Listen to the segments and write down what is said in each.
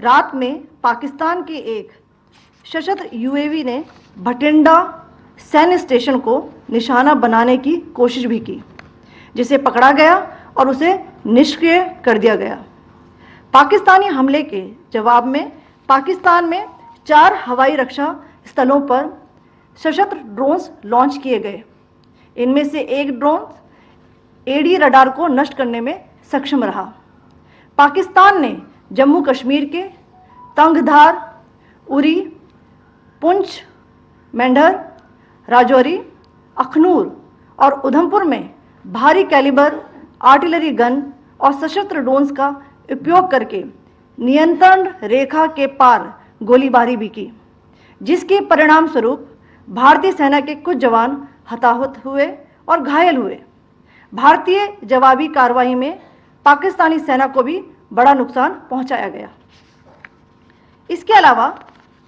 रात में पाकिस्तान के एक सशस्त्र यूएवी ने भटिंडा सैन्य स्टेशन को निशाना बनाने की कोशिश भी की, जिसे पकड़ा गया और उसे निष्क्रिय कर दिया गया। पाकिस्तानी हमले के जवाब में पाकिस्तान में 4 हवाई रक्षा स्थलों पर सशस्त्र ड्रोन्स लॉन्च किए गए। इनमें से एक ड्रोन एडी रडार को नष्ट करने में सक्षम रहा। पाकिस्तान ने जम्मू कश्मीर के तंगधार, उरी, पुंछ, मेंढर, राजौरी, अखनूर और उधमपुर में भारी कैलिबर आर्टिलरी गन और सशस्त्र ड्रोन्स का उपयोग करके नियंत्रण रेखा के पार गोलीबारी भी की, जिसके परिणाम स्वरूप भारतीय सेना के कुछ जवान हताहत हुए और घायल हुए। भारतीय जवाबी कार्रवाई में पाकिस्तानी सेना को भी बड़ा नुकसान पहुंचाया गया। इसके अलावा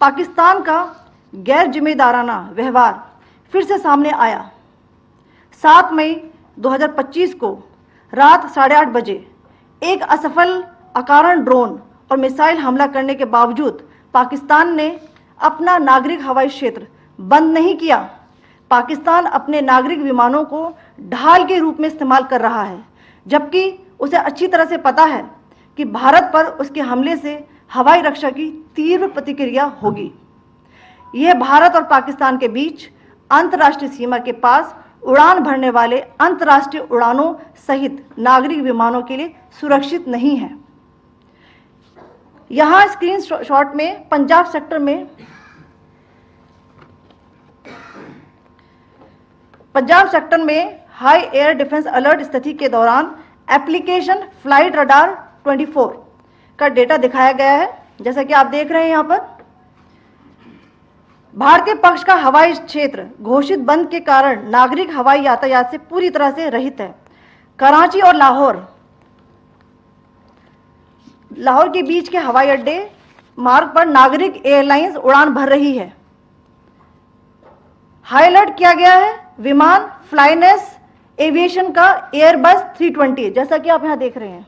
पाकिस्तान का गैर जिम्मेदाराना व्यवहार फिर से सामने आया। 7 मई 2025 को रात 8:30 बजे एक असफल अकारण ड्रोन और मिसाइल हमला करने के बावजूद पाकिस्तान ने अपना नागरिक हवाई क्षेत्र बंद नहीं किया। पाकिस्तान अपने नागरिक विमानों को ढाल के रूप में इस्तेमाल कर रहा है, जबकि उसे अच्छी तरह से पता है कि भारत पर उसके हमले से हवाई रक्षा की तीव्र प्रतिक्रिया होगी। यह भारत और पाकिस्तान के बीच अंतर्राष्ट्रीय सीमा के पास उड़ान भरने वाले अंतर्राष्ट्रीय उड़ानों सहित नागरिक विमानों के लिए सुरक्षित नहीं है। यहाँ स्क्रीन शॉट में पंजाब सेक्टर में हाई एयर डिफेंस अलर्ट स्थिति के दौरान एप्लीकेशन फ्लाइट रडार 24 का डेटा दिखाया गया है। जैसा कि आप देख रहे हैं, यहाँ पर भारतीय पक्ष का हवाई क्षेत्र घोषित बंद के कारण नागरिक हवाई यातायात से पूरी तरह से रहित है। कराची और लाहौर के बीच के हवाई अड्डे मार्ग पर नागरिक एयरलाइंस उड़ान भर रही है। हाई अलर्ट किया गया है विमान फ्लाइनेस एविएशन का एयरबस 320, जैसा कि आप यहां देख रहे हैं,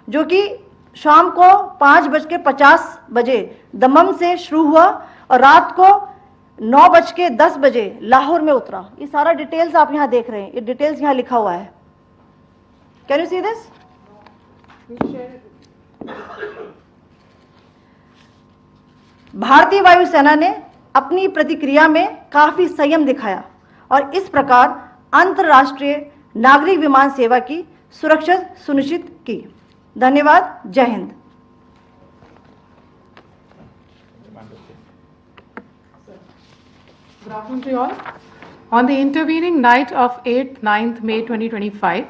जो कि शाम को 5:50 दमम से शुरू हुआ और रात को 9:10 लाहौर में उतरा। ये सारा डिटेल्स आप यहां देख रहे हैं, ये डिटेल्स यहां लिखा हुआ है। Can you see this? भारतीय वायुसेना ने अपनी प्रतिक्रिया में काफी संयम दिखाया और इस प्रकार अंतर्राष्ट्रीय नागरिक विमान सेवा की सुरक्षा सुनिश्चित की। धन्यवाद। जय Hind. Good afternoon to you all. On the intervening night of 8th-9th May 2025,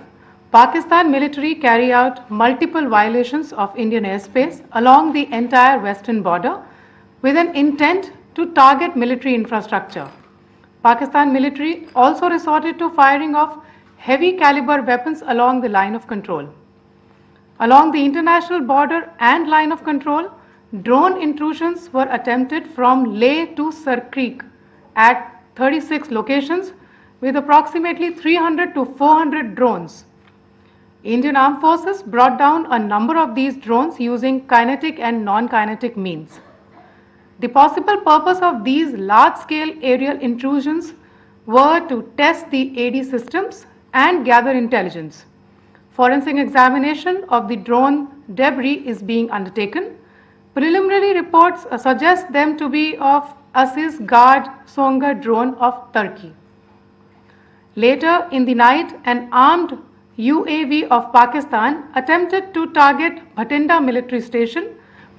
Pakistan military carried out multiple violations of Indian airspace along the entire western border with an intent to target military infrastructure. Pakistan military also resorted to firing of heavy caliber weapons along the line of control. Along the international border and line of control, drone intrusions were attempted from Leh to Sir Creek at 36 locations with approximately 300 to 400 drones. Indian Armed Forces brought down a number of these drones using kinetic and non-kinetic means. The possible purpose of these large-scale aerial intrusions were to test the AD systems and gather intelligence. Forensic examination of the drone debris is being undertaken. Preliminary reports suggest them to be of Aziz Guard Songa drone of Turkey. Later in the night, an armed UAV of Pakistan attempted to target Bhatinda military station,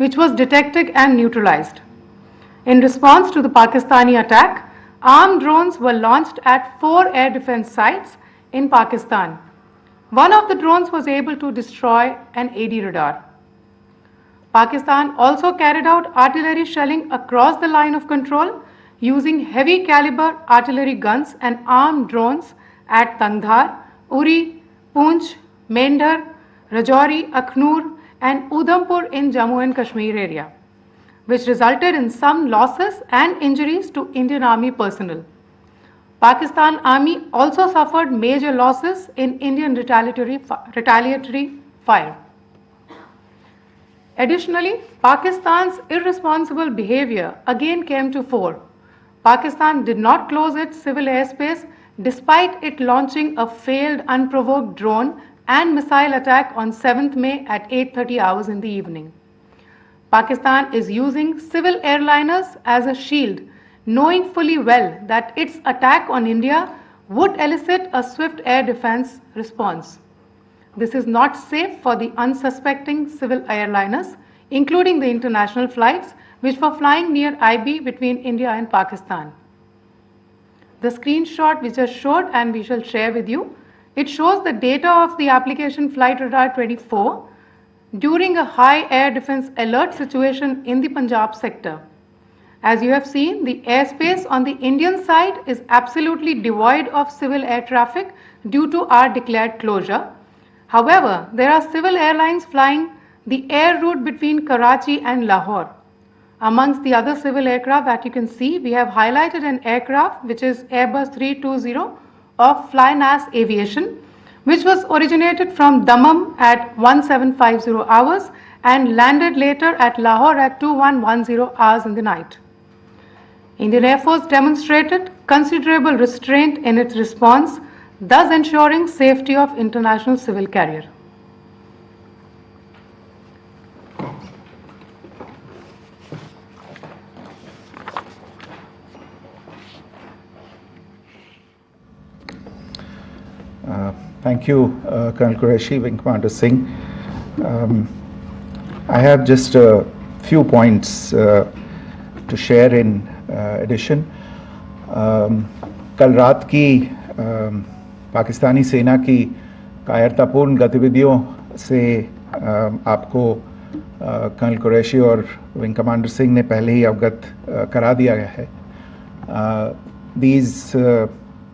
which was detected and neutralized. In response to the Pakistani attack, armed drones were launched at 4 air defense sites in Pakistan. One of the drones was able to destroy an AD radar. Pakistan also carried out artillery shelling across the line of control using heavy caliber artillery guns and armed drones at Tangdhar, Uri, Poonch, Mendhar, Rajouri, Akhnoor and Udhampur in Jammu and Kashmir area, which resulted in some losses and injuries to Indian Army personnel. Pakistan Army also suffered major losses in Indian retaliatory fire. Additionally, Pakistan's irresponsible behavior again came to fore. Pakistan did not close its civil airspace despite it launching a failed unprovoked drone and missile attack on 7th May at 8:30 hours in the evening. Pakistan is using civil airliners as a shield, knowing fully well that its attack on India would elicit a swift air defense response. This is not safe for the unsuspecting civil airliners, including the international flights which were flying near IB between India and Pakistan. The screenshot we just showed and we shall share with you, it shows the data of the application Flight Radar 24 during a high air defense alert situation in the Punjab sector. As you have seen, the airspace on the Indian side is absolutely devoid of civil air traffic due to our declared closure. However, there are civil airlines flying the air route between Karachi and Lahore. Amongst the other civil aircraft that you can see, we have highlighted an aircraft which is Airbus 320 of FlyNAS Aviation, which was originated from Dammam at 1750 hours and landed later at Lahore at 2110 hours in the night. Indian Air Force demonstrated considerable restraint in its response, thus ensuring safety of international civil carrier. Thank you, Colonel Qureshi, Wing Commander Singh. I have just a few points to share in addition. कल रात की पाकिस्तानी सेना की कायरतापूर्ण गतिविधियों से आपको colonel Qureshi और विंग कमांडर सिंह ने पहले ही अवगत करा दिया गया है. These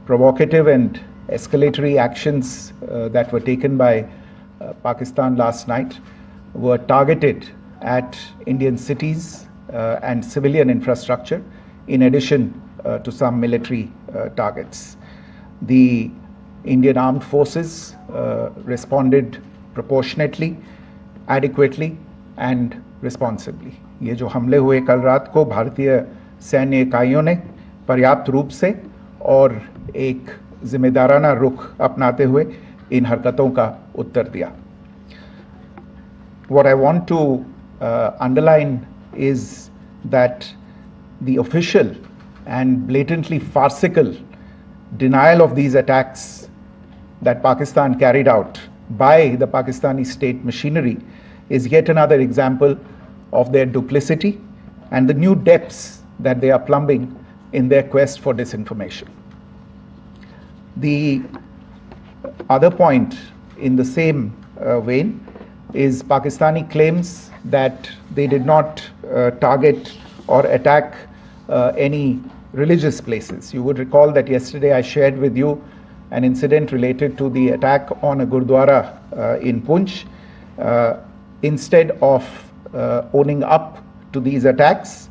provocative and escalatory actions that were taken by Pakistan last night were targeted at Indian cities and civilian infrastructure, in addition to some military targets. The Indian Armed Forces responded proportionately, adequately and responsibly. ये जो हमले हुए कल रात को भारतीय सैन्य इकाइयों ने पर्याप्त रूप से और एक जिम्मेदाराना रुख अपनाते हुए इन हरकतों का उत्तर दिया. What I want to underline is that the official and blatantly farcical denial of these attacks that Pakistan carried out by the Pakistani state machinery is yet another example of their duplicity and the new depths that they are plumbing in their quest for disinformation. The other point in the same vein is Pakistani claims that they did not target or attack any religious places. You would recall that yesterday I shared with you an incident related to the attack on a Gurdwara in Punch. Instead of owning up to these attacks,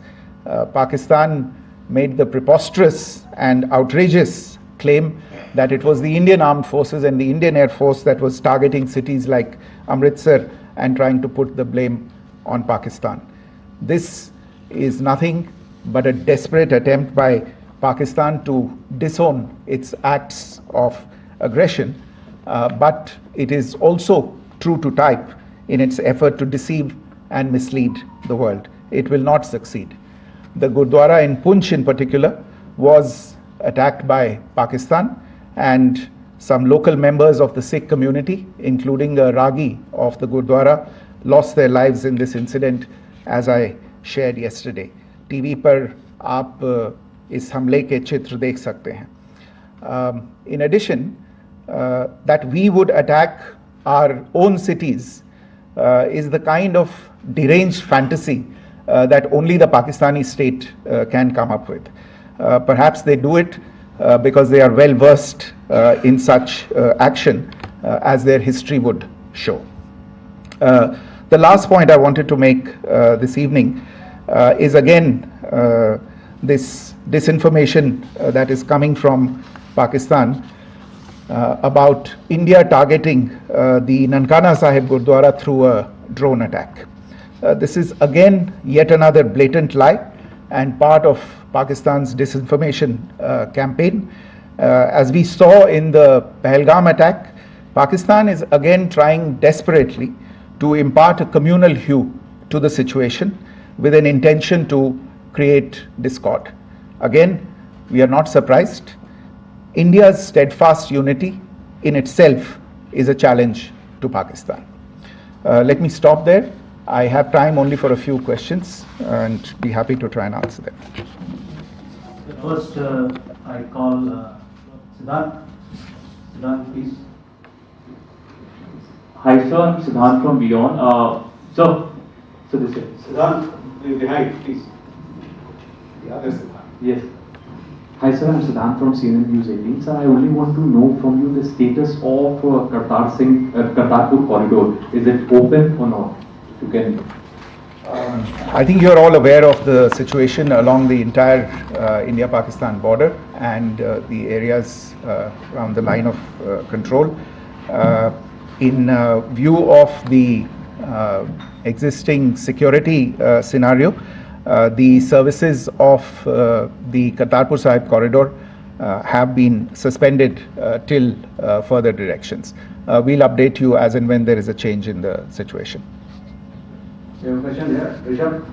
Pakistan made the preposterous and outrageous claim that it was the Indian Armed Forces and the Indian Air Force that was targeting cities like Amritsar and trying to put the blame on Pakistan. This is nothing but a desperate attempt by Pakistan to disown its acts of aggression, but it is also true to type in its effort to deceive and mislead the world. It will not succeed. The Gurdwara in Punch in particular was attacked by Pakistan, and some local members of the Sikh community, including a Ragi of the Gurdwara, lost their lives in this incident, as I shared yesterday. TV पर आप इस हमले के चित्र देख सकते हैं. In addition, that we would attack our own cities is the kind of deranged fantasy that only the Pakistani state can come up with. Perhaps they do it because they are well versed in such action, as their history would show. The last point I wanted to make this evening is again this disinformation that is coming from Pakistan about India targeting the Nankana Sahib Gurdwara through a drone attack. This is again yet another blatant lie and part of Pakistan's disinformation campaign. As we saw in the Pahalgam attack, Pakistan is again trying desperately to impart a communal hue to the situation with an intention to create discord. Again, we are not surprised. India's steadfast unity in itself is a challenge to Pakistan. Let me stop there. I have time only for a few questions and be happy to try and answer them. First, I call Siddharth. Siddharth, please. Hi, sir. I'm Siddharth from Beyond. So this is Siddharth, behind, please. The other Siddharth. yes. Hi, sir. I'm Siddharth from CNN News 18. Sir, I only want to know from you the status of Kartarpur corridor. Is it open or not? If you can. I think you're all aware of the situation along the entire India-Pakistan border and the areas around the line of control. In view of the existing security scenario, the services of the Kartarpur Sahib corridor have been suspended till further directions. We'll update you as and when there is a change in the situation. You have a question here, Rishabh?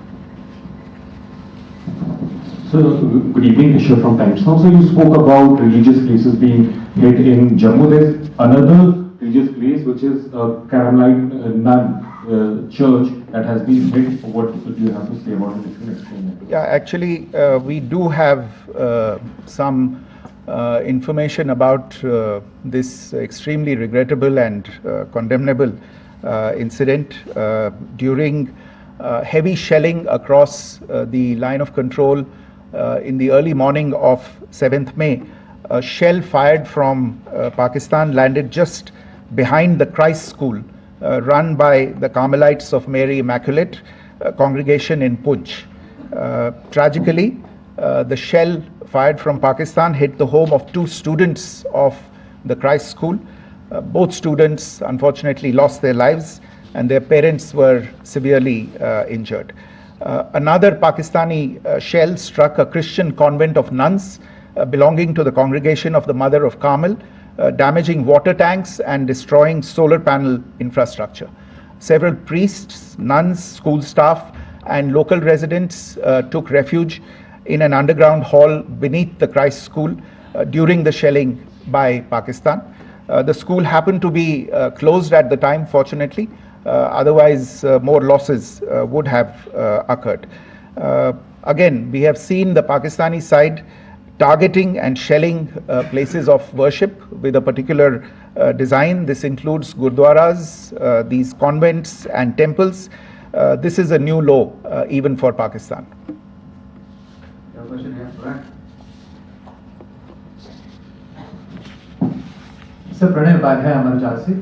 So, good evening, Rishabh from Times Now. So, you spoke about religious places being hit in Jammu. There's another religious place which is Carmelite Nun church that has been hit. What do you have to say about it? If you can explain that. Yeah, actually, we do have some information about this extremely regrettable and condemnable incident. During heavy shelling across the line of control in the early morning of 7th May, a shell fired from Pakistan landed just behind the Christ School run by the Carmelites of Mary Immaculate congregation in Poonch. Tragically, the shell fired from Pakistan hit the home of 2 students of the Christ School. Both students unfortunately lost their lives and their parents were severely injured. Another Pakistani shell struck a Christian convent of nuns belonging to the congregation of the Mother of Carmel, damaging water tanks and destroying solar panel infrastructure. Several priests, nuns, school staff and local residents took refuge in an underground hall beneath the Christ School during the shelling by Pakistan. The school happened to be closed at the time, fortunately. Otherwise, more losses would have occurred. Again, we have seen the Pakistani side targeting and shelling places of worship with a particular design. This includes gurdwaras, these convents and temples. This is a new low even for Pakistan. You have a question here, Brad? Sir Pranay Upadhyay अमर जाल से।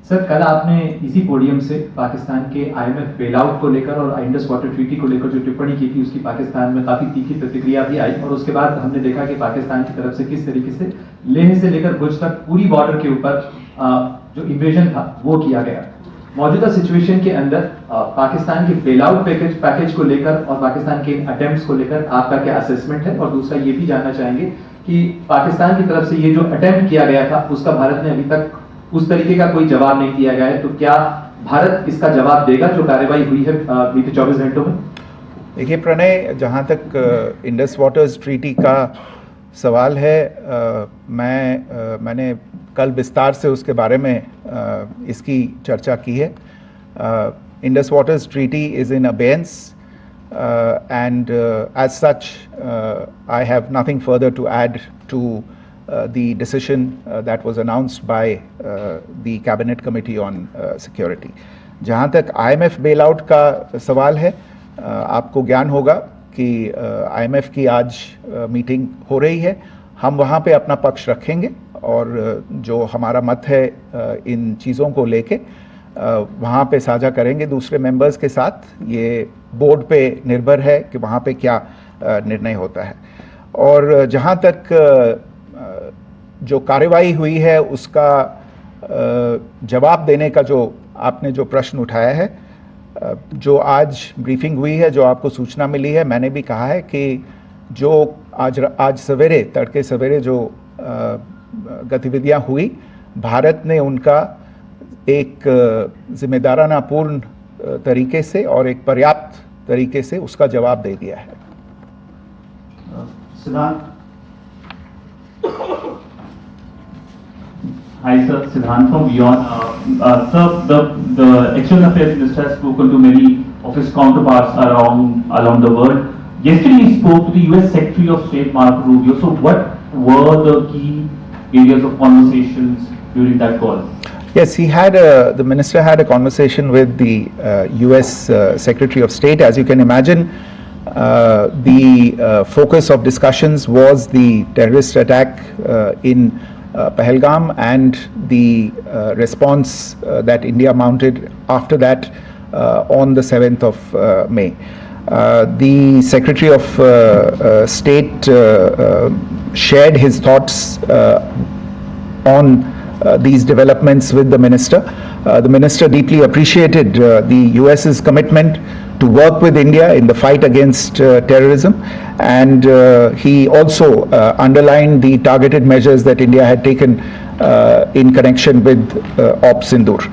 Sir कल आपने इसी podium से पाकिस्तान के IMF bailout को लेकर और इंडस वाटर ट्रीटी को लेकर जो टिप्पणी की थी उसकी पाकिस्तान में काफी तीखी प्रतिक्रिया भी आई और उसके बाद हमने देखा कि पाकिस्तान की तरफ से किस तरीके से लेह से लेकर भुज तक पूरी बॉर्डर के ऊपर जो इन्वेजन था वो किया गया। मौजूदा सिचुएशन के अंदर पाकिस्तान के बेलआउट पैकेज को लेकर और पाकिस्तान के अटेम्प्ट्स को लेकर आपका क्या असेसमेंट है? और दूसरा ये भी जानना चाहेंगे कि पाकिस्तान की तरफ से ये जो अटेम्प्ट किया गया था उसका भारत ने अभी तक उस तरीके का कोई जवाब नहीं दिया गया है, तो क्या भारत इसका जवाब देगा जो कार्रवाई हुई है बीते 24 घंटों में? देखिए प्रणय, जहाँ तक इंडस वाटर्स ट्रीटी का सवाल है, मैंने कल विस्तार से उसके बारे में इसकी चर्चा की है. Indus waters treaty is in abeyance and as such I have nothing further to add to the decision that was announced by the Cabinet Committee on Security. जहाँ तक IMF बेलआउट का सवाल है, आपको ज्ञान होगा कि IMF की आज मीटिंग हो रही है. हम वहाँ पे अपना पक्ष रखेंगे और जो हमारा मत है इन चीज़ों को लेके वहाँ पे साझा करेंगे दूसरे मेंबर्स के साथ. ये बोर्ड पे निर्भर है कि वहाँ पे क्या निर्णय होता है. और जहाँ तक जो कार्रवाई हुई है उसका जवाब देने का जो आपने जो प्रश्न उठाया है, जो आज ब्रीफिंग हुई है, जो आपको सूचना मिली है, मैंने भी कहा है कि जो आज सवेरे तड़के सवेरे जो गतिविधियां हुई, भारत ने उनका एक जिम्मेदाराना पूर्ण तरीके से और एक पर्याप्त तरीके से उसका जवाब दे दिया है। Siddhant. Hi sir, Siddhant from Beyond. Sir, the External Affairs Minister has spoken to many of his counterparts around the world. Yesterday he spoke to the US Secretary of State Marco Rubio. So what were the key areas of conversations during that call? Yes, the minister had a conversation with the US Secretary of State. As you can imagine, the focus of discussions was the terrorist attack in Pahalgam and the response that India mounted after that on the 7th of May. The Secretary of State shared his thoughts on these developments with the minister. The minister deeply appreciated the US's commitment to work with India in the fight against terrorism, and he also underlined the targeted measures that India had taken in connection with Ops Sindoor.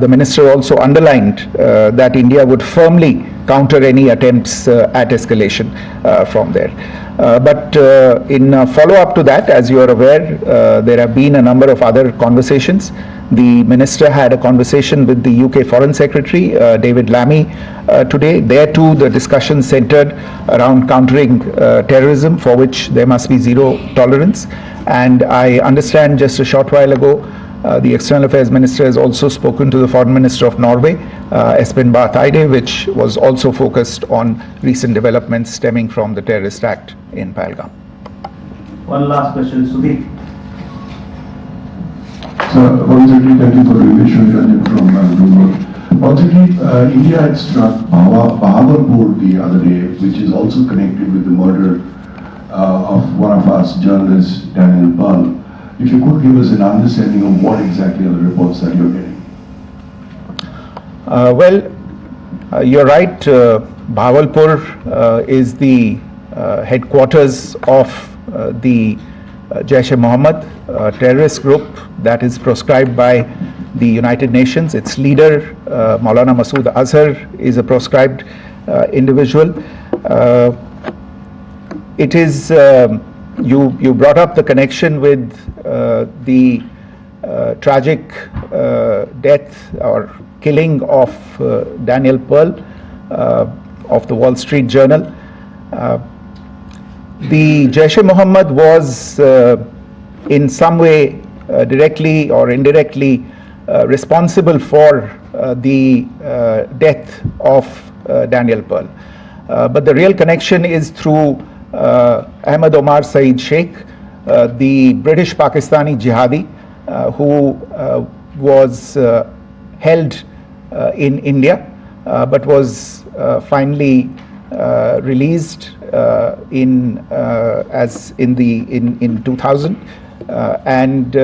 The minister also underlined that India would firmly counter any attempts at escalation from there. But in follow-up to that, as you are aware, there have been a number of other conversations. The minister had a conversation with the UK Foreign Secretary, David Lammy, today. There too, the discussion centered around countering terrorism, for which there must be zero tolerance. And I understand just a short while ago, the External Affairs Minister has also spoken to the Foreign Minister of Norway, Espen Barth Eide, which was also focused on recent developments stemming from the terrorist act in Pahalgam. One last question, Sudeep. So, Secretary, thank you for the invitation from Bloomberg. Secretary, India had struck Bharatham-I'la the other day, which is also connected with the murder of one of our journalists, Daniel Pearl. If you could give us an understanding of what exactly are the reports that you're getting. You're right. Bahawalpur is the headquarters of the Jaish-e-Mohammed terrorist group that is proscribed by the United Nations. Its leader, Maulana Masood Azhar, is a proscribed individual. It is you brought up the connection with the tragic death or killing of Daniel Pearl of the Wall Street Journal. The Jaish-e-Mohammed was in some way directly or indirectly responsible for the death of Daniel Pearl. But the real connection is through Ahmed Omar Saeed Sheikh, the British Pakistani jihadi who was held in India but was finally released in 2000, and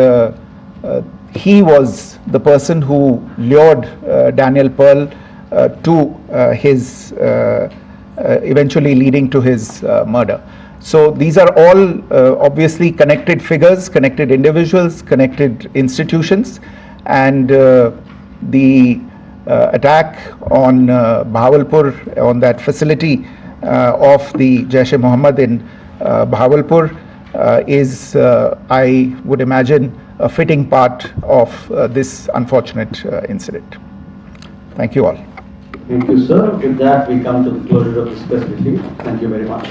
he was the person who lured Daniel Pearl to his eventually leading to his murder. So these are all obviously connected figures, connected individuals, connected institutions, and the attack on Bahawalpur, on that facility of the Jaish-e-Mohammed in Bahawalpur is, I would imagine, a fitting part of this unfortunate incident. Thank you all. Thank you, sir. With that, we come to the closure of this press briefing. Thank you very much.